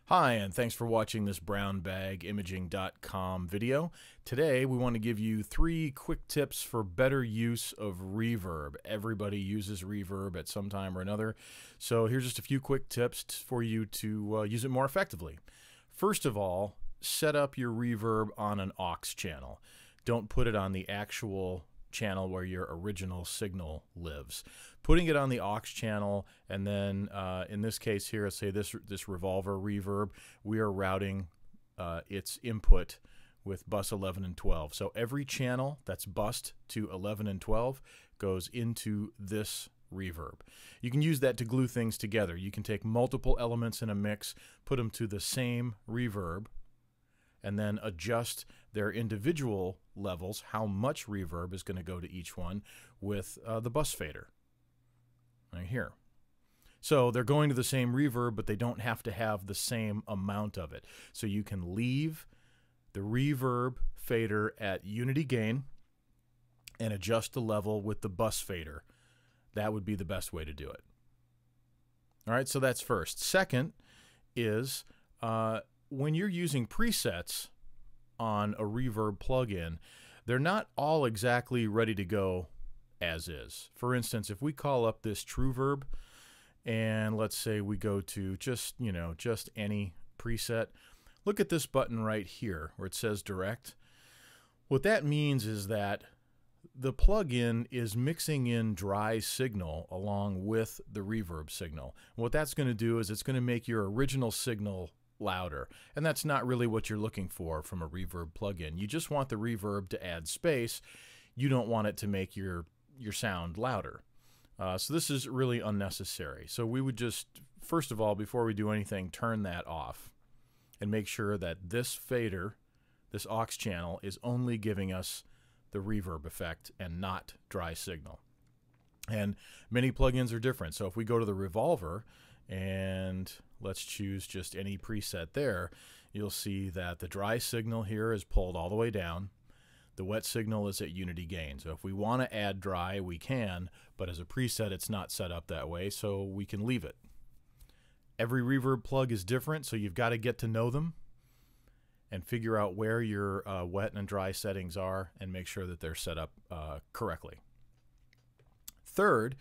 Hi, and thanks for watching this brownbagimaging.com video. Today, we want to give you 3 quick tips for better use of reverb. Everybody uses reverb at some time or another, so here's just a few quick tips for you to use it more effectively. First of all, set up your reverb on an aux channel. Don't put it on the actual channel where your original signal lives. Putting it on the aux channel, and then in this case here, say this revolver reverb, we are routing its input with bus 11 and 12. So every channel that's bused to 11 and 12 goes into this reverb. You can use that to glue things together. You can take multiple elements in a mix, put them to the same reverb, and then adjust their individual levels, how much reverb is going to go to each one with the bus fader right here. So they're going to the same reverb, but they don't have to have the same amount of it. So you can leave the reverb fader at unity gain and adjust the level with the bus fader. That would be the best way to do it. All right, so that's first. Second is when you're using presets on a reverb plugin, they're not all exactly ready to go as is. For instance, if we call up this TrueVerb and let's say we go to just any preset, look at this button right here where it says direct. What that means is that the plugin is mixing in dry signal along with the reverb signal. What that's going to do is it's going to make your original signal louder, and that's not really what you're looking for from a reverb plugin. You just want the reverb to add space. You don't want it to make your sound louder. So this is really unnecessary. So we would just, first of all, before we do anything, turn that off and make sure that this fader, this aux channel, is only giving us the reverb effect and not dry signal. And many plugins are different. So if we go to the Revolver and let's choose just any preset there, you'll see that the dry signal here is pulled all the way down. The wet signal is at unity gain. So if we want to add dry, we can, but as a preset, it's not set up that way, so we can leave it. Every reverb plug is different, so you've got to get to know them and figure out where your wet and dry settings are and make sure that they're set up correctly. Third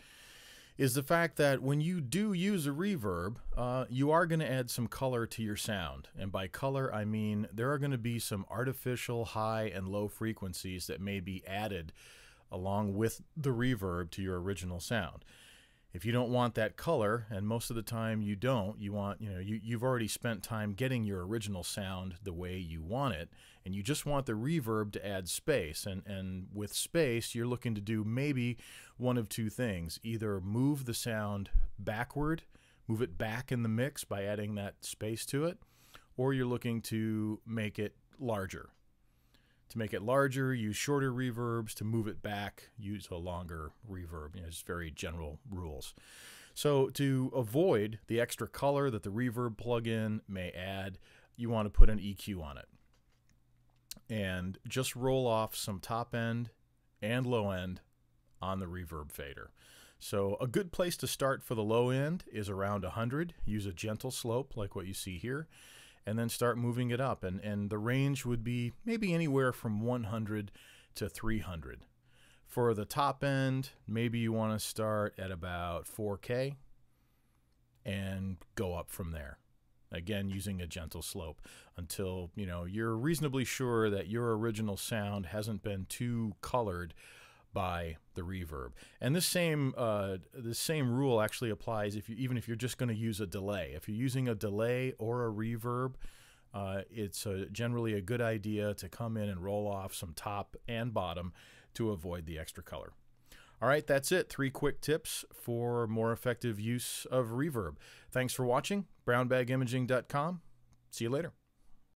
is the fact that when you do use a reverb, you are going to add some color to your sound. And by color, I mean there are going to be some artificial high and low frequencies that may be added along with the reverb to your original sound. If you don't want that color, and most of the time you don't, you want, you've already spent time getting your original sound the way you want it, and you just want the reverb to add space. And with space, you're looking to do maybe one of two things. Either move the sound backward, move it back in the mix by adding that space to it, or you're looking to make it larger. To make it larger, use shorter reverbs. To move it back, use a longer reverb. Just very general rules. So to avoid the extra color that the reverb plugin may add, you want to put an EQ on it. And just roll off some top end and low end on the reverb fader. So a good place to start for the low end is around 100. Use a gentle slope like what you see here, and then start moving it up. And the range would be maybe anywhere from 100 to 300. For the top end, maybe you want to start at about 4K and go up from there. Again, using a gentle slope until you're reasonably sure that your original sound hasn't been too colored by the reverb. And this same rule actually applies even if you're just going to use a delay. If you're using a delay or a reverb, it's generally a good idea to come in and roll off some top and bottom to avoid the extra color. All right, that's it. 3 quick tips for more effective use of reverb. Thanks for watching. brownbagimaging.com. See you later.